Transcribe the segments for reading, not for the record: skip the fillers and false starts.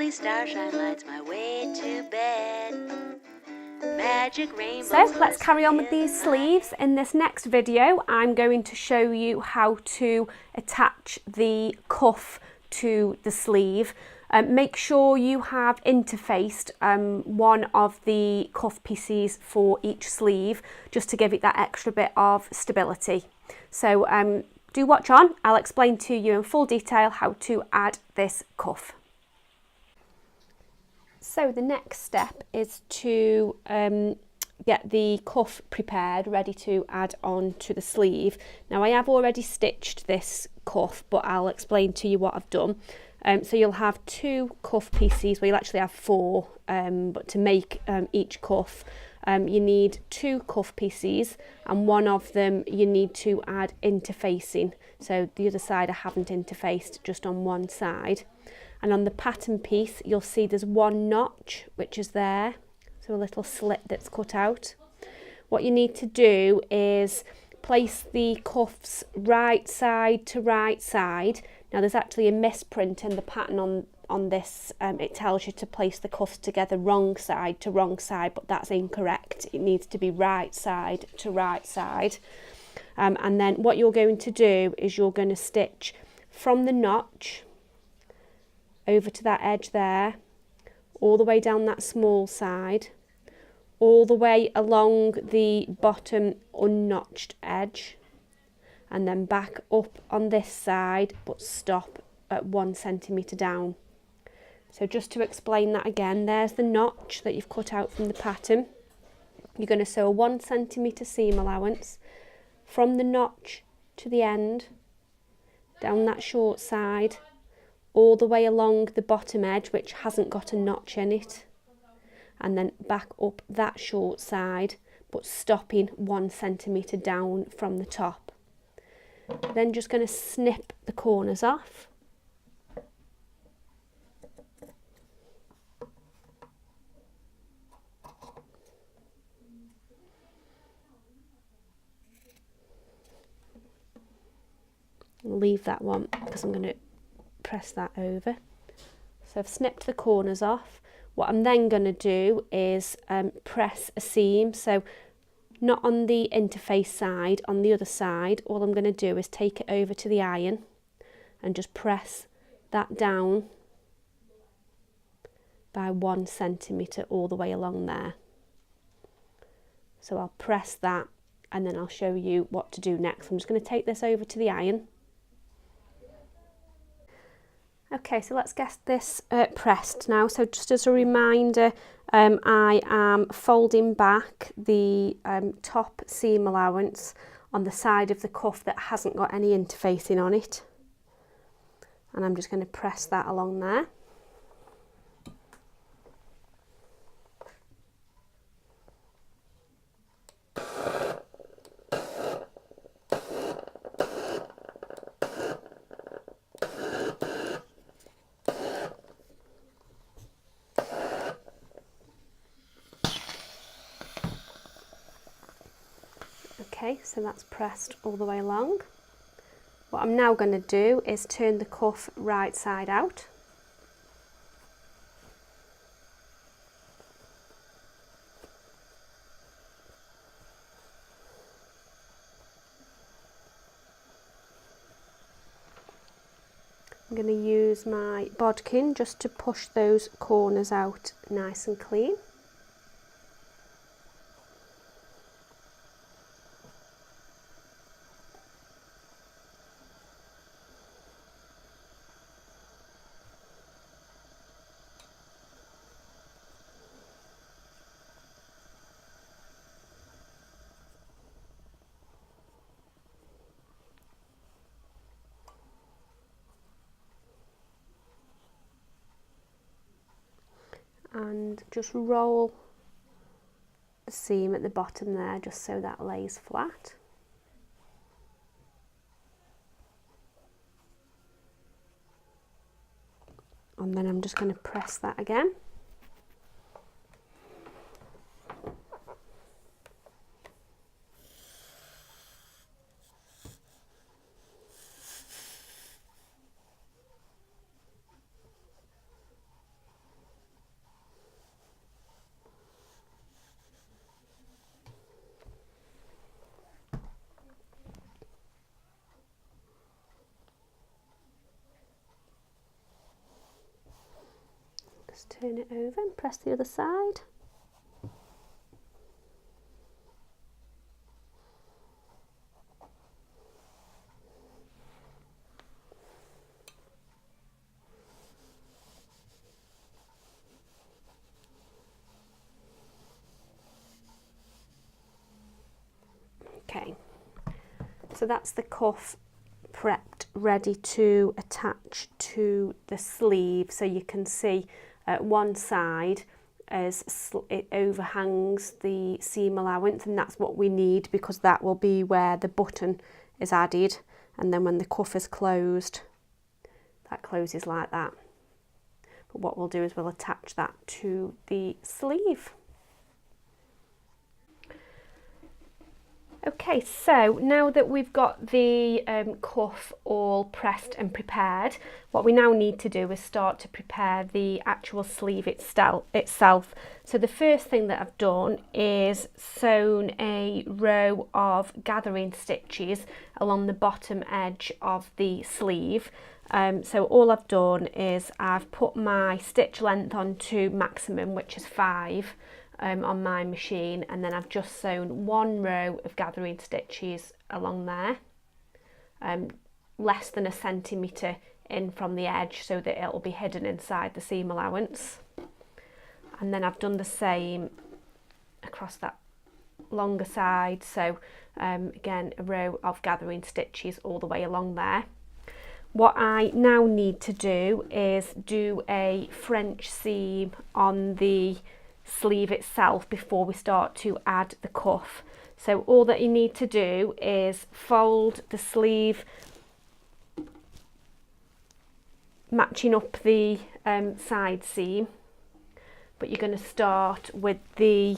lovely starshine lights my way to bed. Magic rainbows. So let's carry on with these sleeves. In this next video, I'm going to show you how to attach the cuff to the sleeve. Make sure you have interfaced one of the cuff pieces for each sleeve, just to give it that extra bit of stability. So do watch on. I'll explain to you in full detail how to add this cuff. So the next step is to get the cuff prepared, ready to add on to the sleeve. Now I have already stitched this cuff, but I'll explain to you what I've done. So you'll have two cuff pieces, well you'll actually have four, but to make each cuff you need two cuff pieces, and one of them you need to add interfacing. So the other side I haven't interfaced, just on one side. And on the pattern piece you'll see there's one notch which is there, so a little slit that's cut out. What you need to do is place the cuffs right side to right side. Now there's actually a misprint in the pattern on this. It tells you to place the cuffs together wrong side to wrong side, but that's incorrect. It needs to be right side to right side. And then what you're going to do is you're going to stitch from the notch over to that edge there, all the way down that small side, all the way along the bottom unnotched edge, and then back up on this side, but stop at 1 centimetre down. So just to explain that again, there's the notch that you've cut out from the pattern. You're going to sew a 1 centimetre seam allowance from the notch to the end, down that short side, all the way along the bottom edge which hasn't got a notch in it, and then back up that short side, but stopping 1 centimetre down from the top. Then just going to snip the corners off. Leave that one because I'm going to press that over. So I've snipped the corners off. What I'm then going to do is press a seam, so not on the interface side, on the other side. All I'm going to do is take it over to the iron and just press that down by 1 centimetre all the way along there. So I'll press that and then I'll show you what to do next. I'm just going to take this over to the iron. Okay, so let's get this pressed now. So just as a reminder, I am folding back the top seam allowance on the side of the cuff that hasn't got any interfacing on it. And I'm just going to press that along there. Okay, so that's pressed all the way along. What I'm now going to do is turn the cuff right side out. I'm going to use my bodkin just to push those corners out nice and clean. And just roll the seam at the bottom there just so that lays flat. And then I'm just going to press that again. Just turn it over and press the other side. Okay, so that's the cuff prepped, ready to attach to the sleeve. So you can see one side as it overhangs the seam allowance, and that's what we need because that will be where the button is added, and then when the cuff is closed, that closes like that. But what we'll do is we'll attach that to the sleeve. Okay, so now that we've got the cuff all pressed and prepared, what we now need to do is start to prepare the actual sleeve itself. So the first thing that I've done is sewn a row of gathering stitches along the bottom edge of the sleeve. So all I've done is I've put my stitch length onto maximum, which is 5. On my machine, and then I've just sewn one row of gathering stitches along there, less than 1 centimetre in from the edge so that it'll be hidden inside the seam allowance. And then I've done the same across that longer side, so again a row of gathering stitches all the way along there. What I now need to do is do a French seam on the sleeve itself before we start to add the cuff. So all that you need to do is fold the sleeve matching up the side seam, but you're going to start with the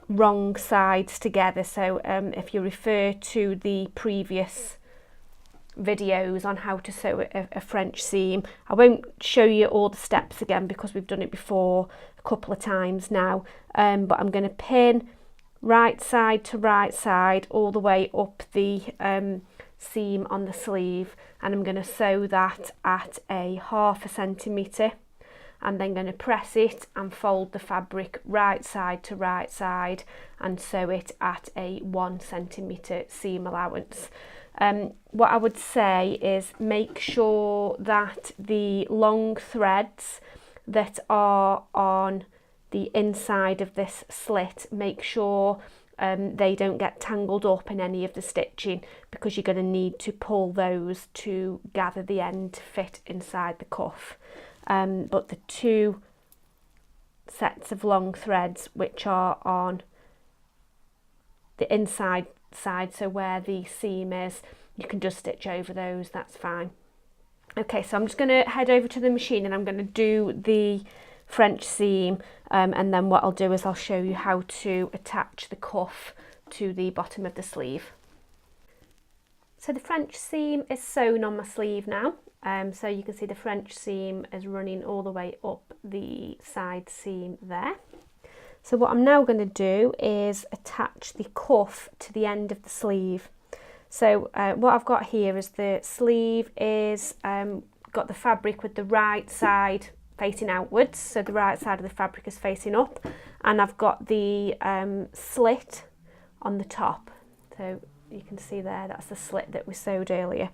wrong sides together. So if you refer to the previous videos on how to sew a French seam, I won't show you all the steps again because we've done it before a couple of times now, but I'm going to pin right side to right side all the way up the seam on the sleeve, and I'm going to sew that at a 1/2 centimetre, and then going to press it and fold the fabric right side to right side and sew it at a 1 centimetre seam allowance. What I would say is make sure that the long threads that are on the inside of this slit, make sure they don't get tangled up in any of the stitching, because you're going to need to pull those to gather the end to fit inside the cuff. But the 2 sets of long threads which are on the inside side, so where the seam is, you can just stitch over those, that's fine. Okay, so I'm just going to head over to the machine and I'm going to do the French seam, and then what I'll do is I'll show you how to attach the cuff to the bottom of the sleeve. So the French seam is sewn on my sleeve now, so you can see the French seam is running all the way up the side seam there. So what I'm now going to do is attach the cuff to the end of the sleeve. So what I've got here is the sleeve is got the fabric with the right side facing outwards, so the right side of the fabric is facing up, and I've got the slit on the top. So you can see there, that's the slit that we sewed earlier.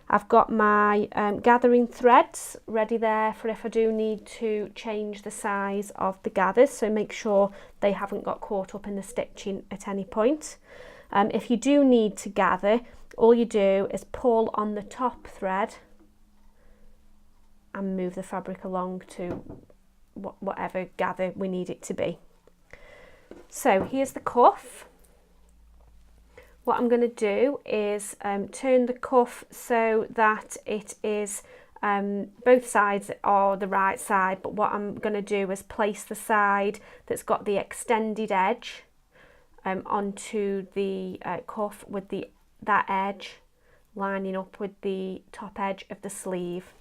I've got my gathering threads ready there for if I do need to change the size of the gathers, so make sure they haven't got caught up in the stitching at any point. If you do need to gather, all you do is pull on the top thread and move the fabric along to whatever gather we need it to be. So here's the cuff. What I'm going to do is turn the cuff so that it is both sides are the right side, but what I'm going to do is place the side that's got the extended edge onto the cuff with that edge lining up with the top edge of the sleeve.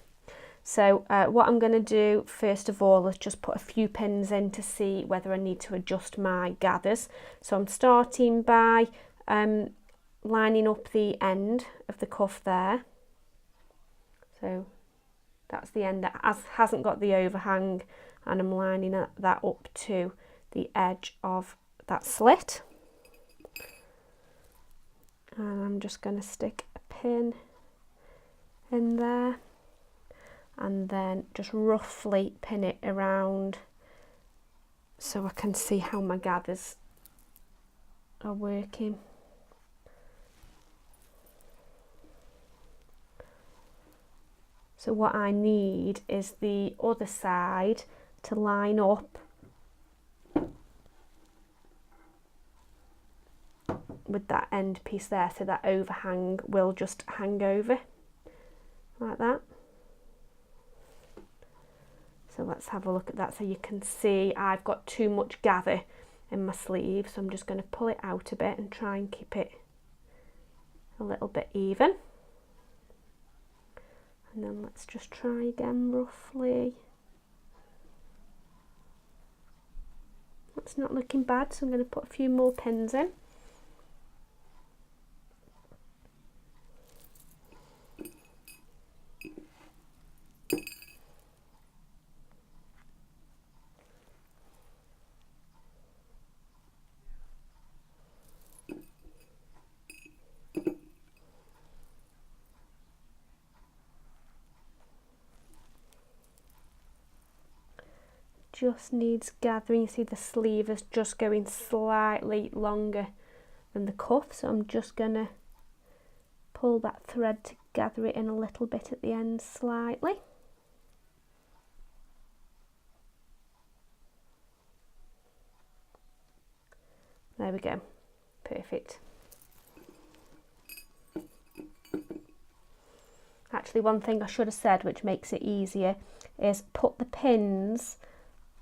So what I'm going to do first of all is just put a few pins in to see whether I need to adjust my gathers. So I'm starting by lining up the end of the cuff there. So That's the end that hasn't got the overhang, and I'm lining that up to the edge of that slit. And I'm just going to stick a pin in there and then just roughly pin it around so I can see how my gathers are working. So what I need is the other side to line up with that end piece there, so that overhang will just hang over like that. So let's have a look at that. So you can see I've got too much gather in my sleeve, so I'm just going to pull it out a bit and try and keep it a little bit even. And then let's just try again roughly. That's not looking bad, so I'm going to put a few more pins in. Just needs gathering. You see the sleeve is just going slightly longer than the cuff, so I'm just going to pull that thread to gather it in a little bit at the end slightly. There we go, perfect. Actually, one thing I should have said, which makes it easier, is put the pins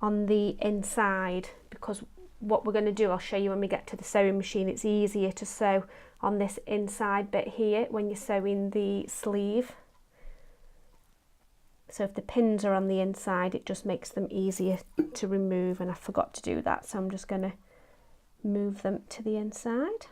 on the inside, because what we're going to do, I'll show you when we get to the sewing machine, it's easier to sew on this inside bit here when you're sewing the sleeve. So if the pins are on the inside, it just makes them easier to remove, and I forgot to do that, so I'm just going to move them to the inside.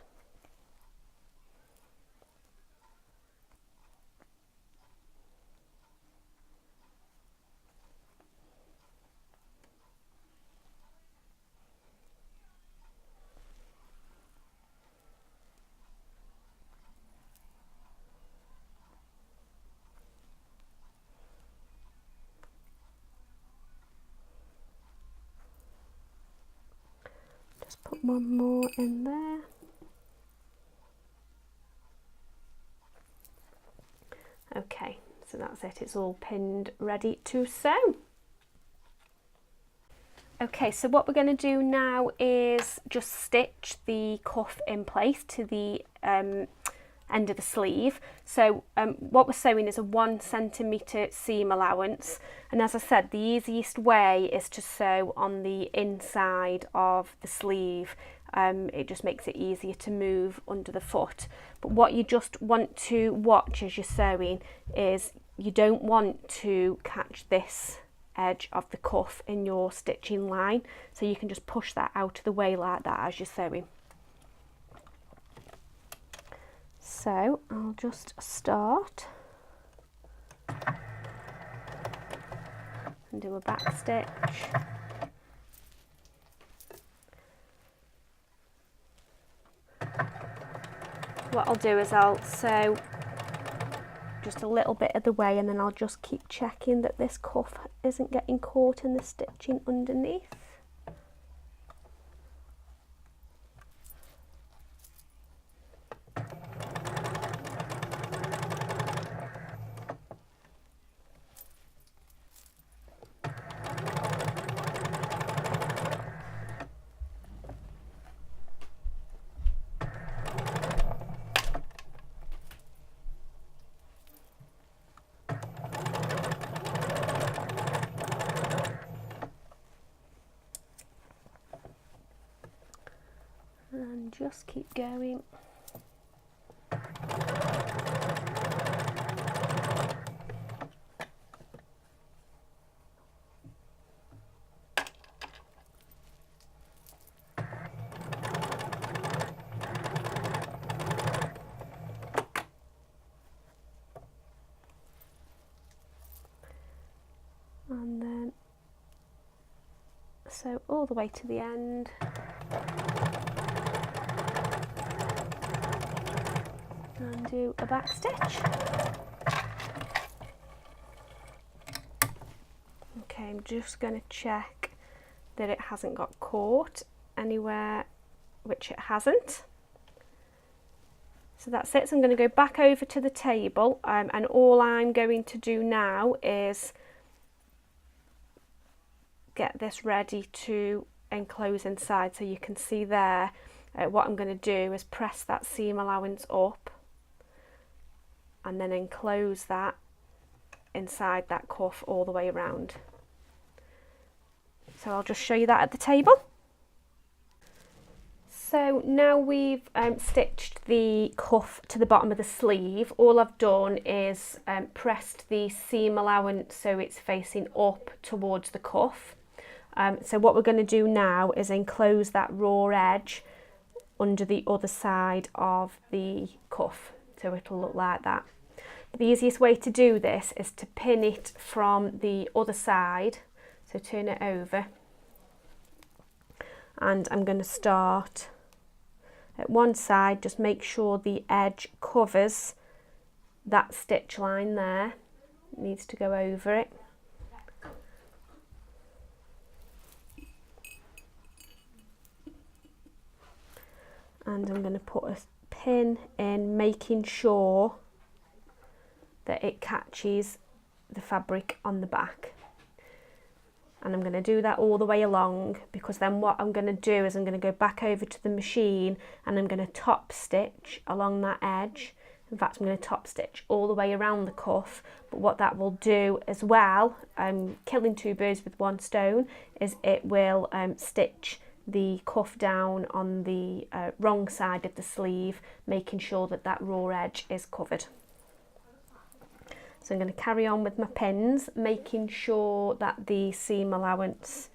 Put one more in there. Okay, so that's it, it's all pinned, ready to sew. Okay, so what we're going to do now is just stitch the cuff in place to the end of the sleeve. So what we're sewing is a 1 centimetre seam allowance, and as I said, the easiest way is to sew on the inside of the sleeve. It just makes it easier to move under the foot. But what you just want to watch as you're sewing is you don't want to catch this edge of the cuff in your stitching line, so you can just push that out of the way like that as you're sewing. So I'll just start and do a back stitch. What I'll do is I'll sew just a little bit of the way, and then I'll just keep checking that this cuff isn't getting caught in the stitching underneath. And just keep going. So all the way to the end. And do a back stitch. Okay, I'm just going to check that it hasn't got caught anywhere, which it hasn't. So that's it. So I'm going to go back over to the table, and all I'm going to do now is get this ready to enclose inside. So you can see there, what I'm going to do is press that seam allowance up and then enclose that inside that cuff all the way around. So I'll just show you that at the table. So now we've stitched the cuff to the bottom of the sleeve, all I've done is pressed the seam allowance so it's facing up towards the cuff. So what we're going to do now is enclose that raw edge under the other side of the cuff, so it'll look like that. The easiest way to do this is to pin it from the other side, so turn it over, and I'm going to start at one side. Just make sure the edge covers that stitch line there, it needs to go over it. And I'm going to put a pin in, making sure that it catches the fabric on the back. And I'm going to do that all the way along, because then what I'm going to do is I'm going to go back over to the machine and I'm going to top stitch along that edge. In fact, I'm going to top stitch all the way around the cuff. But what that will do as well, killing two birds with one stone, is it will stitch the cuff down on the wrong side of the sleeve, making sure that that raw edge is covered. So I'm going to carry on with my pins, making sure that the seam allowance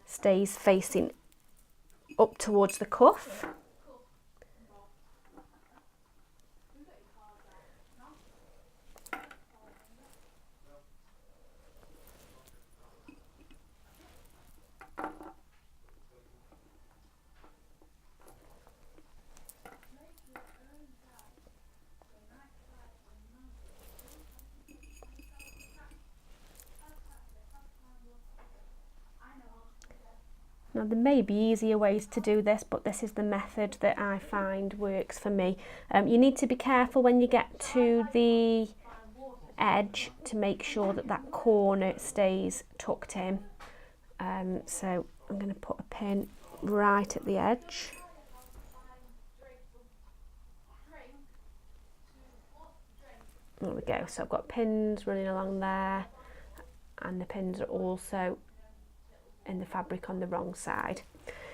stays facing up towards the cuff. Now there may be easier ways to do this, but this is the method that I find works for me. You need to be careful when you get to the edge to make sure that that corner stays tucked in. So I'm going to put a pin right at the edge. There we go, so I've got pins running along there, and the pins are also in the fabric on the wrong side.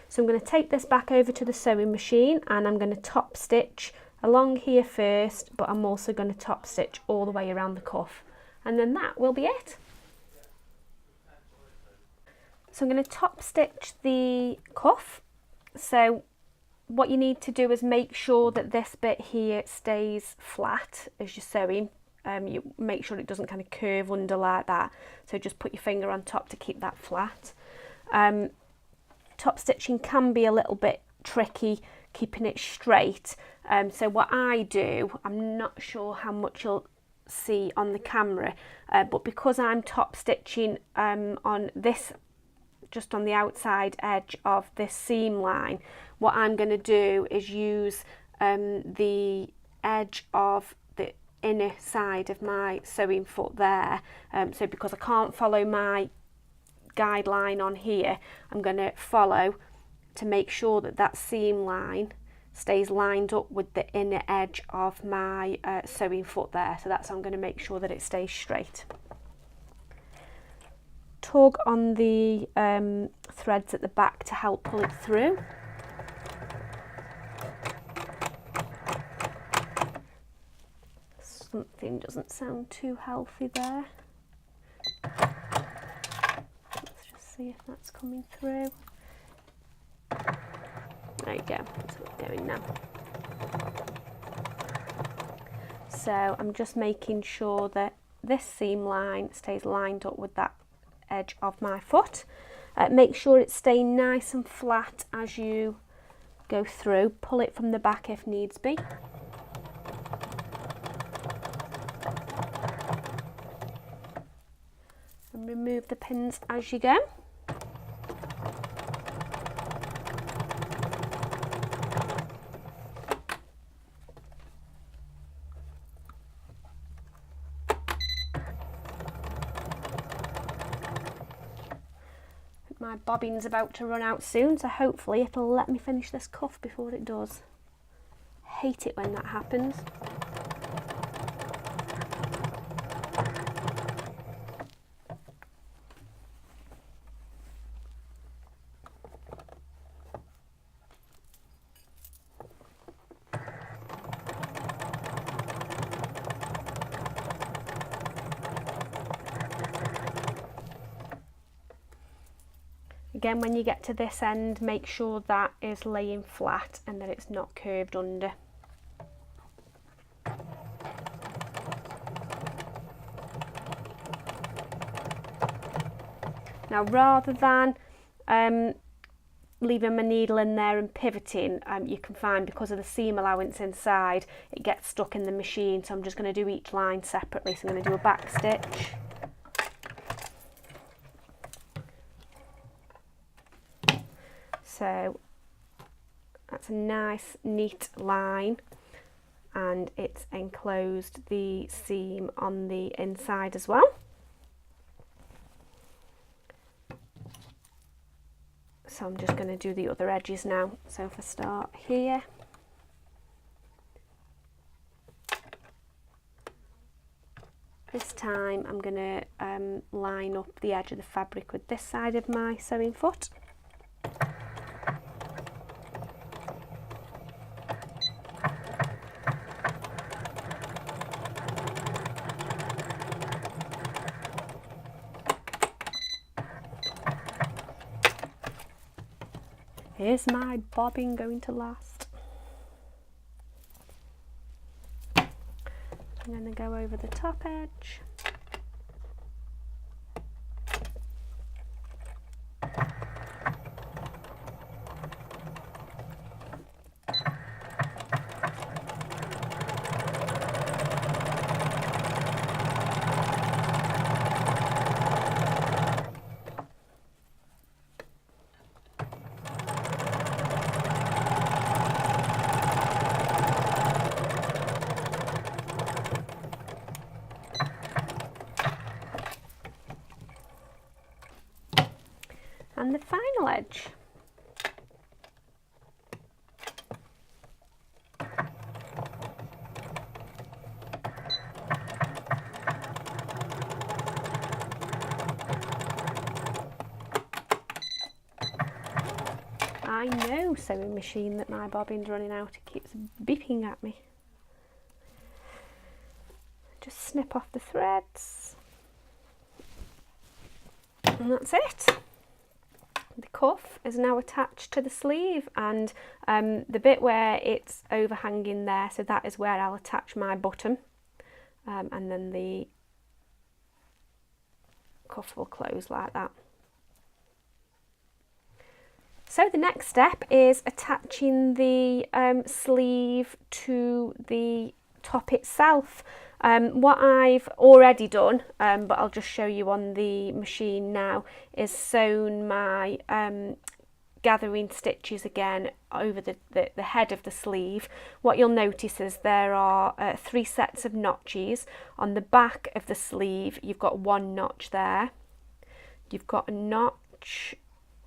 So I'm going to take this back over to the sewing machine and I'm going to top stitch along here first, but I'm also going to top stitch all the way around the cuff, and then that will be it. So I'm going to top stitch the cuff. So what you need to do is make sure that this bit here stays flat as you're sewing. You make sure it doesn't kind of curve under like that, so just put your finger on top to keep that flat. Top stitching can be a little bit tricky, keeping it straight. So what I do, I'm not sure how much you'll see on the camera, but because I'm top stitching on this, just on the outside edge of this seam line, what I'm going to do is use the edge of the inner side of my sewing foot there. So because I can't follow my guideline on here, I'm going to follow to make sure that that seam line stays lined up with the inner edge of my sewing foot there. So that's how I'm going to make sure that it stays straight. Tug on the threads at the back to help pull it through. Something doesn't sound too healthy there. See if that's coming through. There you go, that's what we're doing now. So I'm just making sure that this seam line stays lined up with that edge of my foot. Make sure it's staying nice and flat as you go through. Pull it from the back if needs be. And remove the pins as you go. My bobbin's about to run out soon, so hopefully it'll let me finish this cuff before it does. Hate it when that happens. Again, when you get to this end, make sure that is laying flat and that it's not curved under. Now, rather than leaving my needle in there and pivoting, you can find because of the seam allowance inside, it gets stuck in the machine. So I'm just going to do each line separately. So I'm going to do a back stitch. So that's a nice neat line, and it's enclosed the seam on the inside as well. So I'm just going to do the other edges now. So if I start here, this time I'm going to line up the edge of the fabric with this side of my sewing foot. Is my bobbin going to last? I'm going to go over the top edge. And the final edge. I know, sewing machine, that my bobbin's running out. It keeps beeping at me. Just snip off the threads. And that's it. The cuff is now attached to the sleeve, and the bit where it's overhanging there, so that is where I'll attach my button, and then the cuff will close like that. So the next step is attaching the sleeve to the top itself. What I've already done, but I'll just show you on the machine now, is sewn my gathering stitches again over the head of the sleeve. What you'll notice is there are 3 sets of notches. On the back of the sleeve, you've got 1 notch there. You've got a notch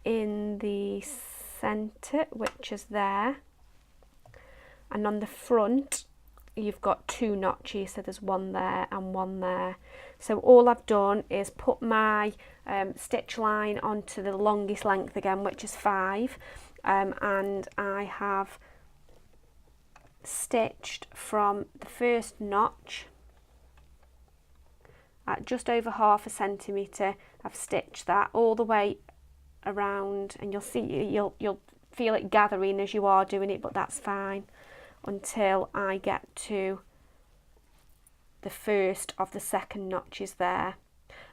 in the centre, which is there. And on the front, you've got 2 notches, so there's 1 there and 1 there. So all I've done is put my stitch line onto the longest length again, which is 5, and I have stitched from the first notch at just over 1/2 centimetre. I've stitched that all the way around, and you'll see, you'll feel it gathering as you are doing it, but that's fine, until I get to the first of the second notches there.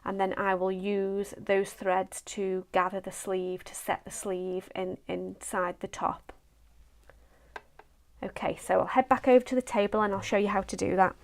and then I will use those threads to gather the sleeve, to set the sleeve inside the top. Okay, so I'll head back over to the table and I'll show you how to do that.